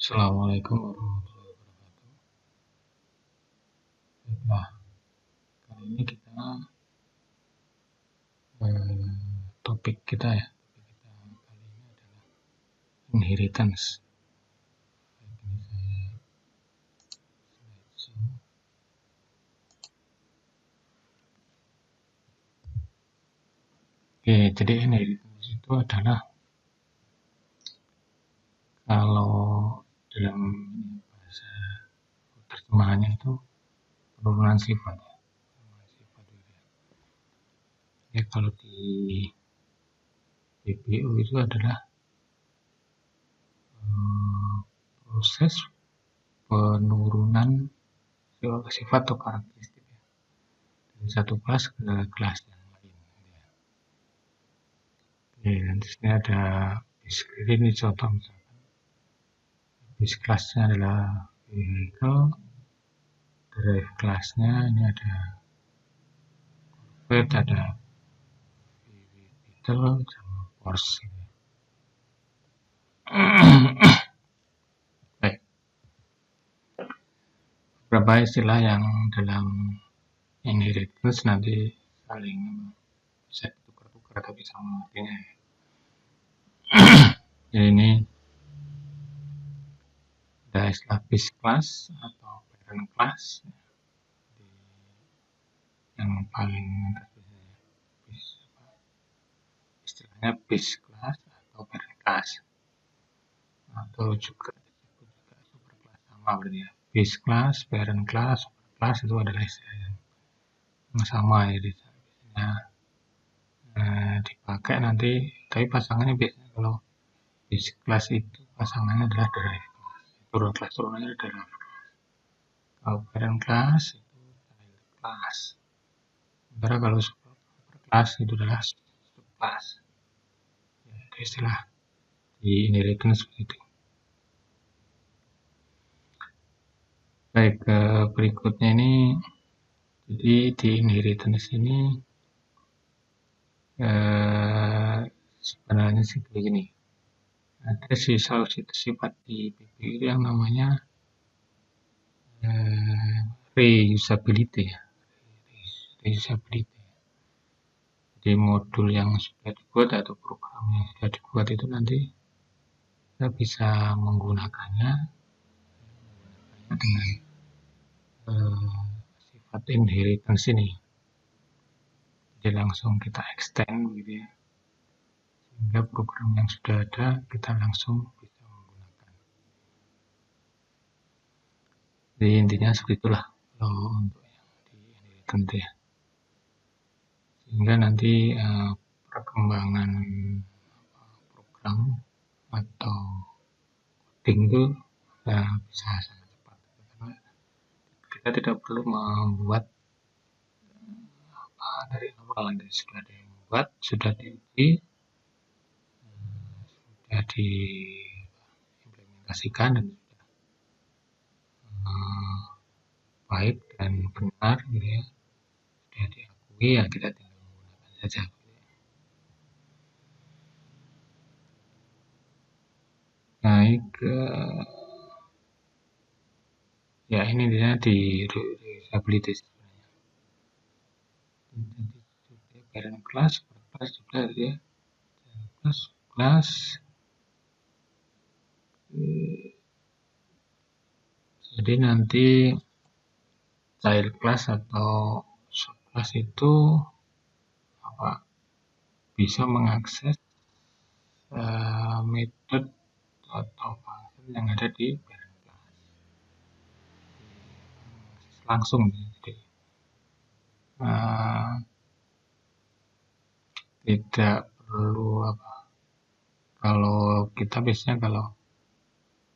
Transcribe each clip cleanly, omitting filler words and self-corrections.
Assalamualaikum warahmatullahi wabarakatuh. Baiklah, kali ini kita topik kita kali ini adalah inheritance. Oke, jadi inheritance itu adalah kalau dalam bahasa terjemahannya itu penurunan sifat. Ya, kalau di BPU itu adalah proses penurunan sifat atau karakteristik dari satu kelas ke kelas yang lain. Oke, dan di sini ada ini contoh misalkan base kelasnya adalah vehicle, drive kelasnya ini ada Corvette, ada Beetle sama Porsche. Baik, beberapa istilah yang dalam inheritance nanti saling bisa tukar-tukar tapi sama artinya. Jadi ini ada istilah base class atau parent class yang paling istilahnya base class atau parent class atau juga super class sama berarti ya. Base class, parent class, super class itu adalah istilah yang sama ya, biasanya dipakai nanti, tapi pasangannya biasanya kalau base class itu pasangannya adalah drive class, turunannya adalah drive class. Kalau parent class itu child class, sementara kalau super class itu adalah sub class ya, itu istilah di inheritance seperti itu. Baik, berikutnya ini jadi di inheritance ini sebenarnya sih begini, ada sifat di BPU yang namanya reusability ya, reusability. Jadi modul yang sudah dibuat atau program yang sudah dibuat itu nanti kita bisa menggunakannya dengan sifat inheritance ini. Jadi langsung kita extend gitu ya, sehingga program yang sudah ada kita langsung bisa menggunakan. Jadi intinya seperti itulah untuk yang di inheritance ya. Sehingga nanti perkembangan program atau coding itu bisa sangat cepat karena kita tidak perlu membuat dari awal, sudah ada yang membuat, sudah diuji, sudah diimplementasikan dan baik dan benar gitu ya, sudah diakui ya, kita tinggal menggunakan saja. Naik ya, ini dia di reusability sebenarnya. Jadi parent class juga dia class jadi nanti child class atau subclass itu bisa mengakses method atau function yang ada di parent class langsung. Jadi tidak perlu kalau kita biasanya kalau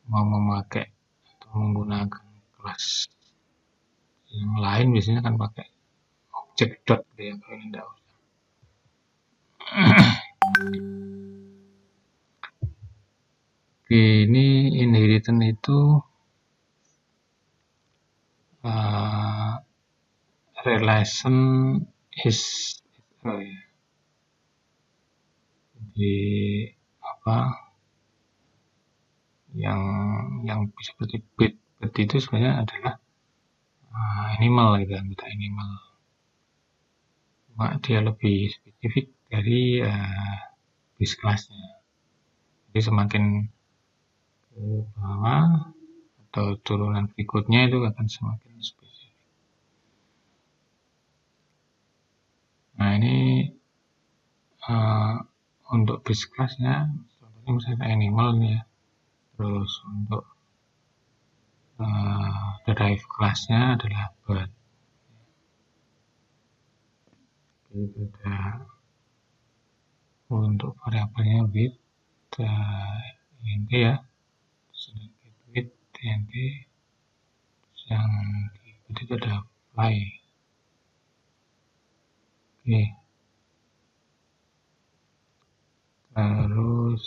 mau memakai atau menggunakan kelas yang lain biasanya kan pakai objek dot gitu ya, kalau ini enggak usah. Ini inheritance itu relation is jadi yang seperti bird itu sebenarnya adalah animal gitu, anggota animal. Cuma dia lebih spesifik dari base class-nya. Jadi semakin ke bawah atau turunan berikutnya itu akan semakin spesifik. Nah ini untuk base class-nya, contohnya misalnya animal nih ya. Terus untuk derived class-nya adalah bird. Itu untuk variabelnya width int ya, sedikit width int, yang itu ada fly. Oke, terus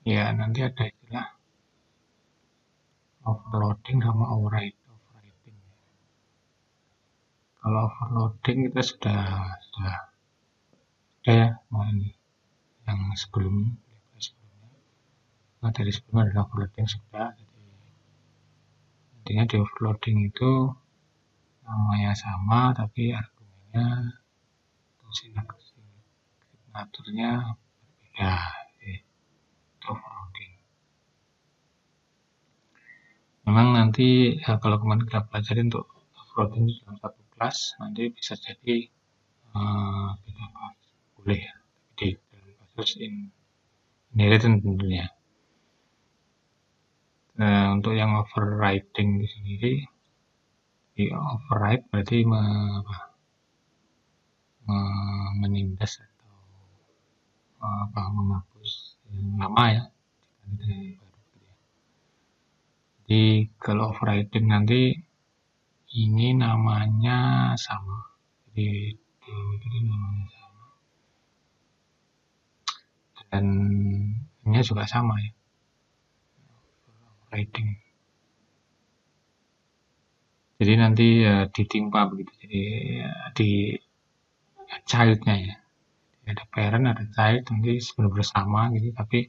ya nanti ada istilah overloading sama overwriting. Kalau overloading kita sudah ya yang sebelumnya. Nah, dari sebelumnya adalah overloading sudah. Jadi intinya di overloading itu namanya sama tapi argumennya signaturnya berbeda. Itu overloading. Memang nanti kalau kemarin kita pelajari untuk overloading dalam satu kelas nanti bisa jadi beda kelas boleh ya, di dalam kasus inheritance tentunya. Untuk yang overriding di sendiri, di override berarti menindas atau menghapus yang lama ya. Jadi kalau overriding nanti ini namanya sama. Jadi ini namanya sama. Dan ini juga sama ya. Overriding. Jadi nanti ditimpa begitu. Jadi di childnya ya. Ada parent, ada child, nanti benar-benar sama gitu, tapi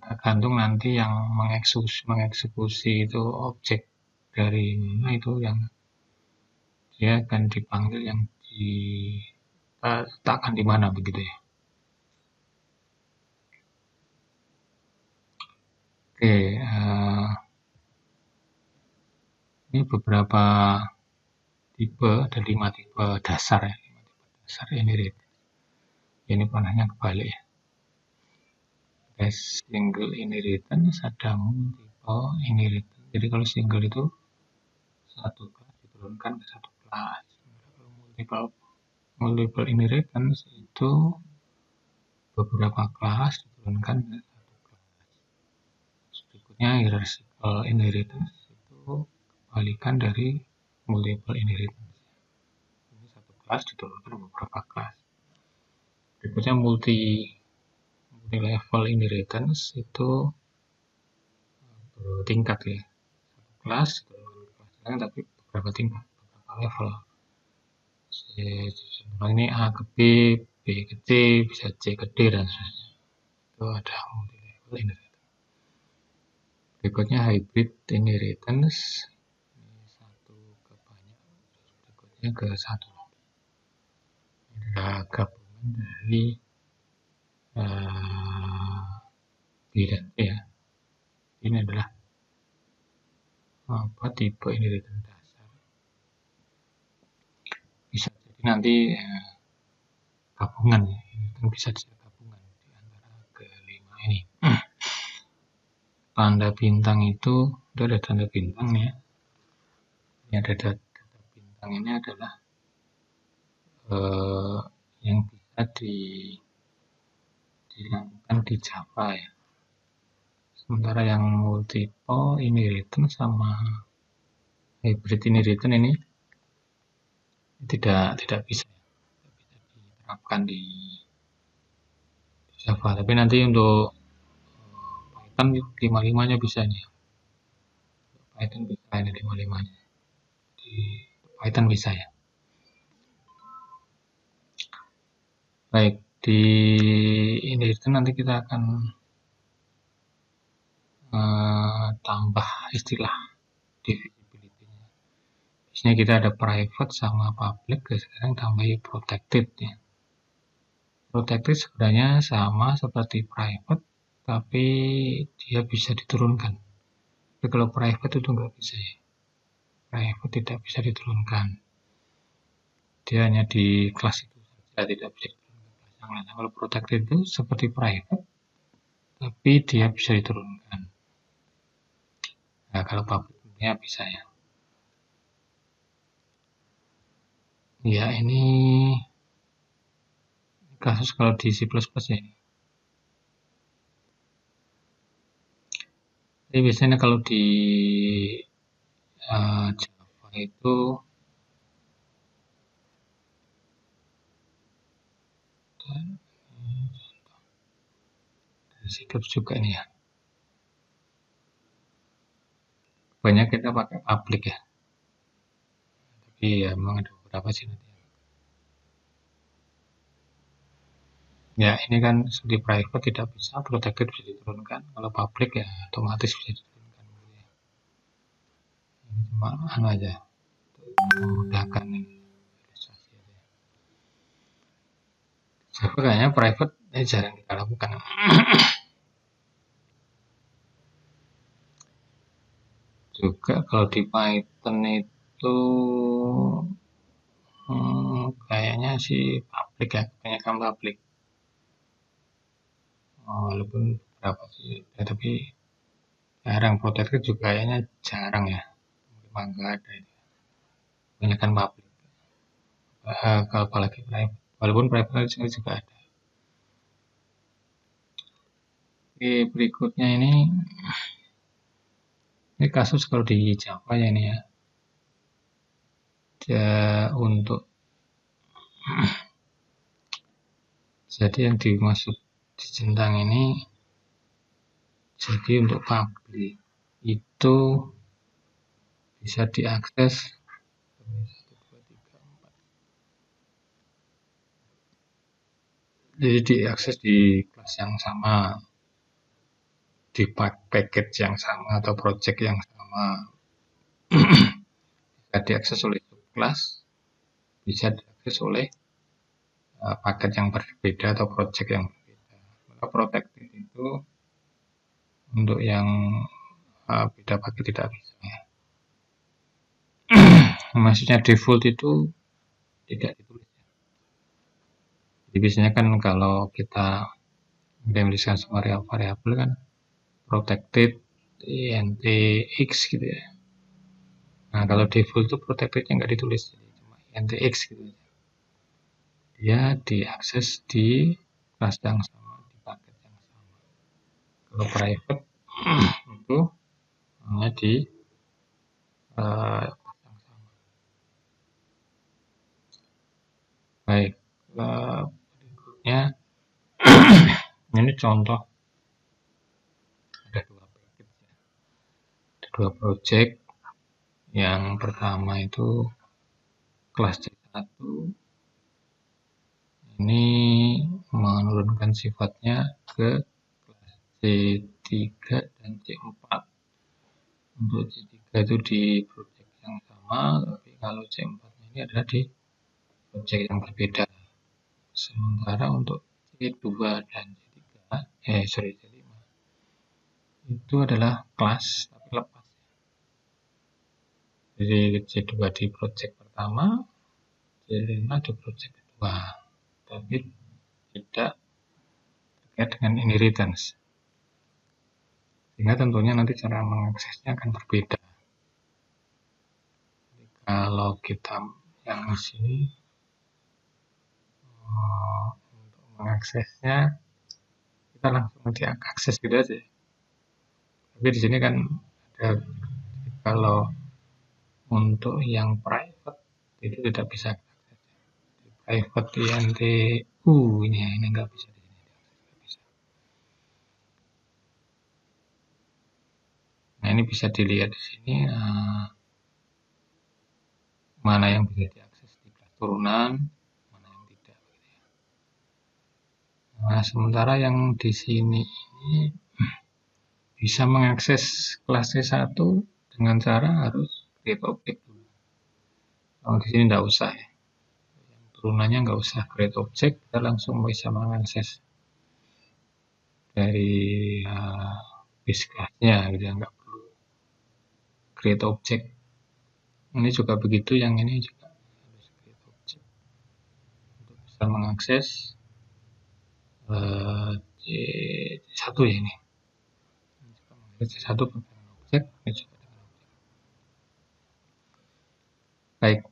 tergantung nanti yang mengeksekusi itu objek dari mana itu yang dia akan dipanggil yang diletakkan di mana begitu ya. Oke, ini beberapa tipe, ada 5 tipe dasar ya, 5 tipe dasar inheritance. Ini panahnya kebalik ya. Ada single inheritance, ada multiple inheritance. Jadi kalau single itu satu kelas diturunkan ke satu kelas. Multiple inheritance itu beberapa kelas diturunkan ke satu kelas. Berikutnya hierarchical inheritance itu kebalikan dari multiple inheritance. Ini satu kelas diturunkan ke beberapa kelas. Berikutnya multi level inheritance itu bertingkat ya. Satu kelas diturunkan ke kelas lain tapi beberapa tingkat, beberapa level. Ini A ke B, B ke C, bisa C ke D dan seterusnya. Itu ada multi-level inheritance. Berikutnya hybrid inheritance, ini satu ke banyak, berikutnya ke satu. Ini adalah gabungan dari B dan C ya. Ini adalah tipe inheritance dasar. Bisa jadi nanti gabungan ya, ini bisa jadi gabungan di antara kelima ini. Tanda bintang itu ada tanda bintang ya. Ini ada tanda bintang ini adalah yang bisa dilakukan di Java ya. Sementara yang multiple inheritance sama hybrid inheritance ini tidak bisa diterapkan di Java. Tapi nanti untuk Python 5-5-nya bisa nih. Python bisa ini 5-5-nya. Di Python bisa ya. Baik, di inheritance nanti kita akan tambah istilah divisibility-nya. Biasanya kita ada private sama public, sekarang tambahin protected ya. Protected sebenarnya sama seperti private, tapi dia bisa diturunkan. Tapi kalau private itu nggak bisa ya. Private tidak bisa diturunkan. Dia hanya di kelas itu saja, tidak bisa diturunkan kelas yang lain. Kalau protected itu seperti private, tapi dia bisa diturunkan. Nah, kalau publicnya bisa ya. Ya, ini kasus kalau di C++ ya. Jadi biasanya kalau di Java itu sikap juga ini ya. Banyak kita pakai public ya. Tapi ya memang ada beberapa sih nanti. Ya ini kan di private tidak bisa, protected bisa diturunkan. Kalau public ya otomatis bisa diturunkan. Ini cuma anu aja, memudahkan ilustrasi aja. Java kayaknya private jarang kita lakukan. Juga kalau di Python itu kayaknya sih public ya, kebanyakan public. Walaupun berapa sih ya, tapi jarang protected juga kayaknya jarang ya, memang nggak ada ini. Kebanyakan public. Kalau apalagi private, walaupun private juga ada. Oke, berikutnya ini kasus kalau di Java ya ini ya. Untuk jadi yang dimaksud di centang ini, jadi untuk public itu bisa diakses jadi diakses di kelas yang sama, di package yang sama atau project yang sama. Bisa diakses oleh subclass, bisa diakses oleh paket yang berbeda atau project yang berbeda. Maka protected itu untuk yang beda paket tidak bisa ya. Maksudnya default itu tidak ditulis. Jadi biasanya kan kalau kita menuliskan semua variabel kan protected int x gitu ya. Nah kalau default itu protectednya nggak ditulis, jadi cuma int x gitu ya. Dia diakses di kelas yang sama, di paket yang sama. Kalau private itu hanya di kelas yang sama. Baik, berikutnya ini contoh ada dua project. Yang pertama itu kelas C1 ini menurunkan sifatnya ke kelas C3 dan C4. Untuk C3 itu di project yang sama, tapi kalau C4 ini adalah di project yang berbeda. Sementara untuk C2 dan C5 itu adalah kelas tapi lepas. Jadi C2 di project pertama, C5 di project kedua, tapi tidak terkait dengan inheritance. Sehingga tentunya nanti cara mengaksesnya akan berbeda. Jadi kalau kita yang di sini untuk mengaksesnya kita langsung diakses gitu aja. Tapi di sini kan ada kalau untuk yang private itu tidak bisa private int ini nggak bisa di sini. Nah ini bisa dilihat di sini mana yang bisa diakses di kelas turunan, mana yang tidak. Nah sementara yang di sini ini bisa mengakses kelas C1 dengan cara harus create object dulu. Kalau di sini nggak usah ya. Turunannya nggak usah create object, kita langsung bisa mengakses dari base class-nya gitu ya, nggak perlu create object. Ini juga begitu, yang ini juga harus create object untuk bisa mengakses C1 ya ini. C1 dengan objek, ini juga dengan objek. Baik,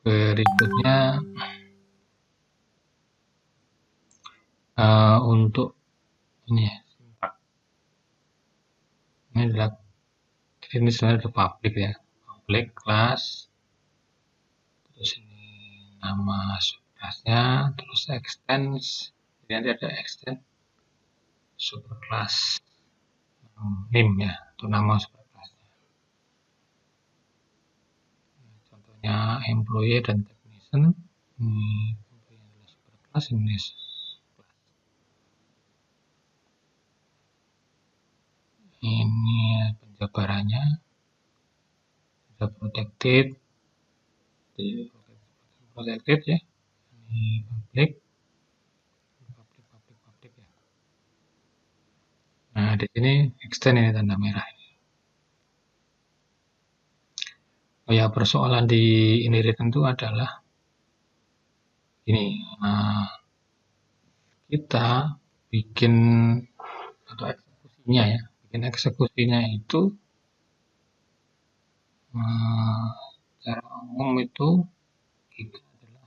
berikutnya untuk ini ya, ini adalah ini sebenarnya ada public ya, public class, terus ini nama subclassnya, terus extends, jadi nanti ada extend superclass name ya, itu nama superclassnya. Contohnya employee dan technician, ini employee adalah superclass, ini ini penjabarannya, ada protected ya, ini public ya. Nah di sini extend ini tanda merah. Oh ya, persoalan di inherit tentu adalah ini, kita bikin atau eksekusinya ya, bikin eksekusinya itu secara umum itu kita adalah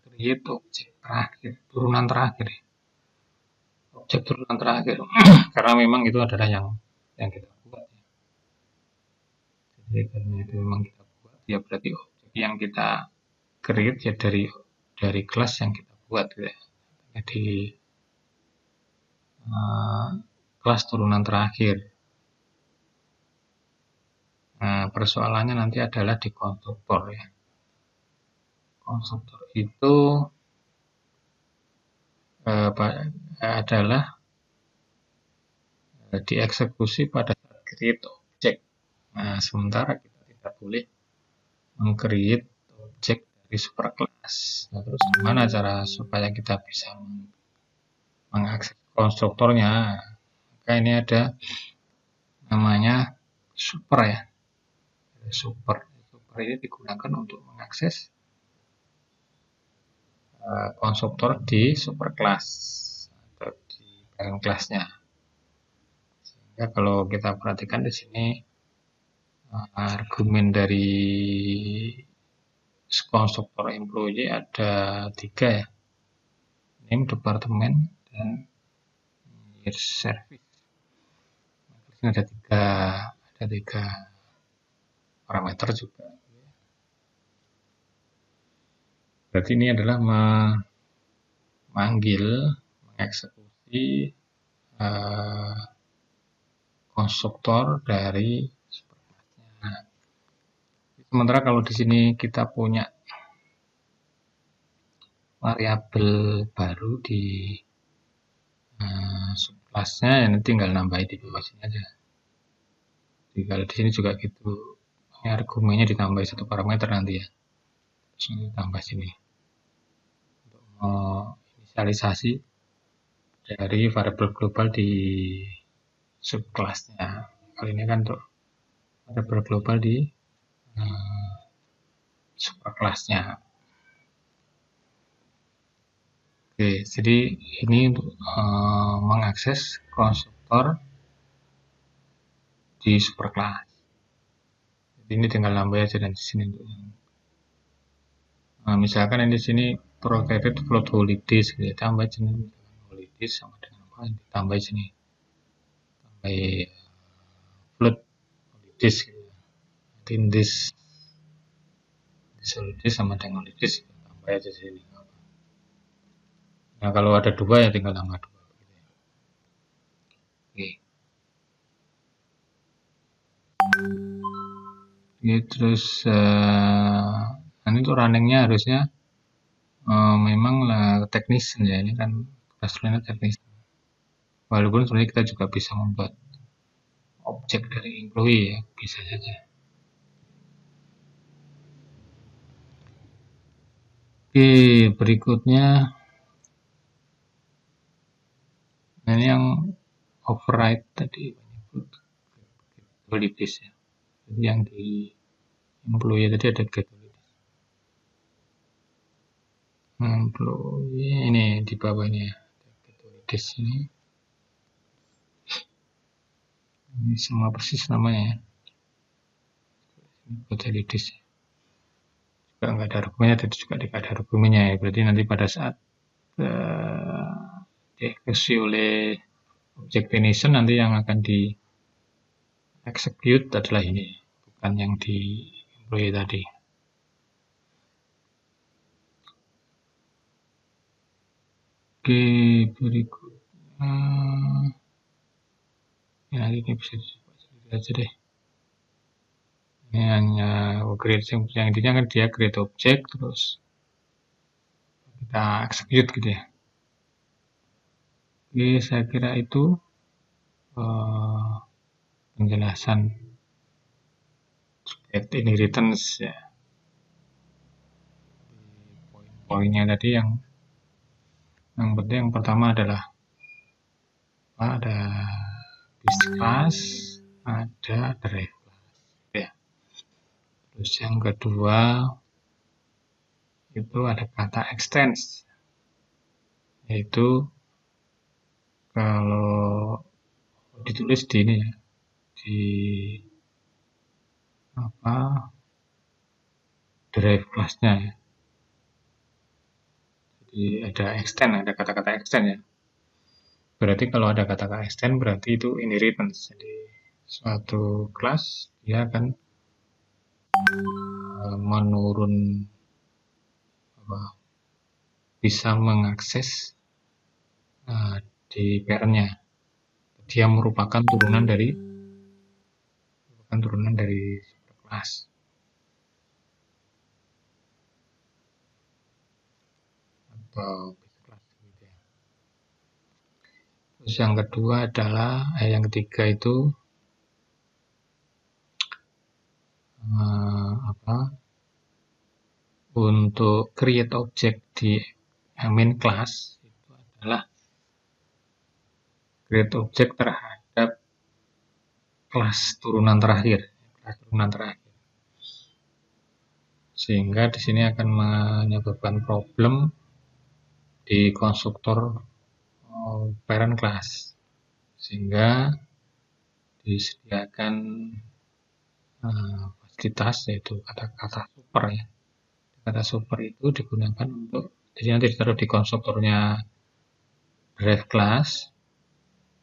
create objek terakhir, turunan terakhir ya. Objek turunan terakhir karena memang itu adalah yang kita buat ya. Jadi karena itu memang kita buat ya, berarti objek yang kita create ya dari kelas yang kita buat ya. Jadi kelas turunan terakhir. Nah, persoalannya nanti adalah di konstruktor ya. Konstruktor itu adalah dieksekusi pada saat create object. Nah, sementara kita tidak boleh meng-create object dari superclass. Nah, terus gimana cara supaya kita bisa mengakses konstruktornya? Maka ini ada namanya super ya. Super ini digunakan untuk mengakses konstruktor di superclass atau di parent class-nya. Sehingga kalau kita perhatikan di sini argumen dari konstruktor employee ada 3 ya, name, department, dan year service. Di sini ada tiga parameter juga. Berarti ini adalah mengeksekusi konstruktor dari superclass-nya. Sementara kalau di sini kita punya variabel baru di subclass-nya, ya nanti tinggal nambahin di bawah sini aja. Jadi kalau di sini juga gitu, ini argumennya ditambah 1 parameter nanti ya. Sini tambah sini untuk inisialisasi dari variabel global di subclass-nya. Kali ini kan untuk variabel global di superclass-nya. Oke, jadi ini untuk mengakses konstruktor di superclass. Jadi ini tinggal nambah aja dan di sini. Nah, misalkan ini di sini provided float holidays, gitu, tambah sini holidays sama dengan apa? Tambah sini, tambah float holidays. Gitu. In this holidays sama dengan holidays, tambah aja sini. Nah kalau ada 2 ya tinggal tambah 2. Oke. Oke, terus ini tuh runningnya harusnya memang teknis ya, ini kan kelas teknis. Walaupun sebenarnya kita juga bisa membuat objek dari employee ya, bisa saja. Oke, berikutnya ini yang override tadi holidays ya. Jadi yang di employee tadi ada get holidays. Employee ini di bawah ini ya, get holidays ini sama persis namanya ya. Get holidays juga nggak ada argumennya, tadi juga tidak ada argumennya ya. Berarti nanti pada saat dieksekusi oleh object definition, nanti yang akan di execute adalah ini, bukan yang di employee tadi. Oke, berikutnya ya, ini bisa dilihat aja deh. Ini hanya create, yang intinya kan dia create object terus kita execute gitu ya. Oke, saya kira itu penjelasan terkait inheritance ya. Poin-poinnya tadi yang penting yang pertama adalah ada basic class, ada derived class ya. Terus yang kedua itu ada kata extends, yaitu kalau ditulis di ini ya, di derived class-nya ya. Jadi ada extend, ada kata-kata extend ya. Berarti kalau ada kata-kata extend berarti itu inheritance. Jadi suatu kelas dia akan menurun bisa mengakses di parent-nya. Dia merupakan turunan dari kelas. Atau kelas gitu ya. Terus yang kedua adalah yang ketiga itu untuk create object di main class itu adalah create object terhadap kelas turunan terakhir, sehingga di sini akan menyebabkan problem di konstruktor parent class, sehingga disediakan fasilitas yaitu kata-kata super ya. Kata super itu digunakan untuk, jadi nanti ditaruh di konstruktornya derived class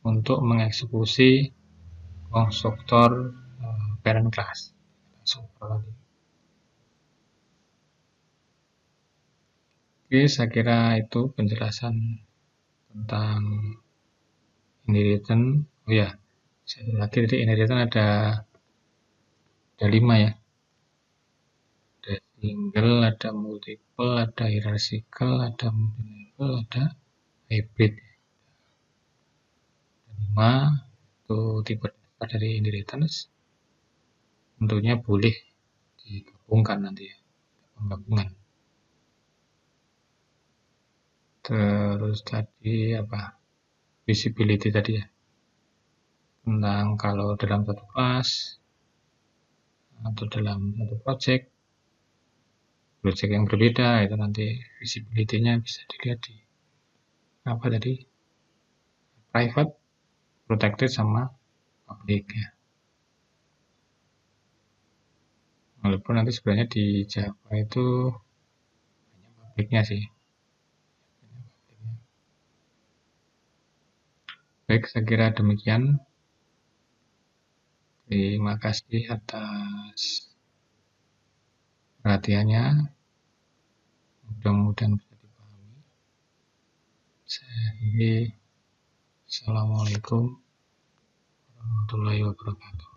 untuk mengeksekusi konstruktor parent class. Super tadi. Oke, saya kira itu penjelasan tentang inheritance. Oh ya, lagi di inheritance ada 5 ya. Ada single, ada multiple, ada hierarchical, ada multi-level, ada hybrid. 5 itu tipe dasar dari inheritance. Tentunya boleh digabungkan nanti ya, penggabungan. Terus tadi visibility tadi ya, tentang kalau dalam satu kelas atau dalam satu project yang berbeda, itu nanti visibility-nya bisa dilihat di private, protected, sama public ya. Walaupun nanti sebenarnya di Java itu hanya publiknya sih. Baik, saya kira demikian. Terima kasih atas perhatiannya. Mudah-mudahan bisa dipahami. Assalamualaikum warahmatullahi wabarakatuh.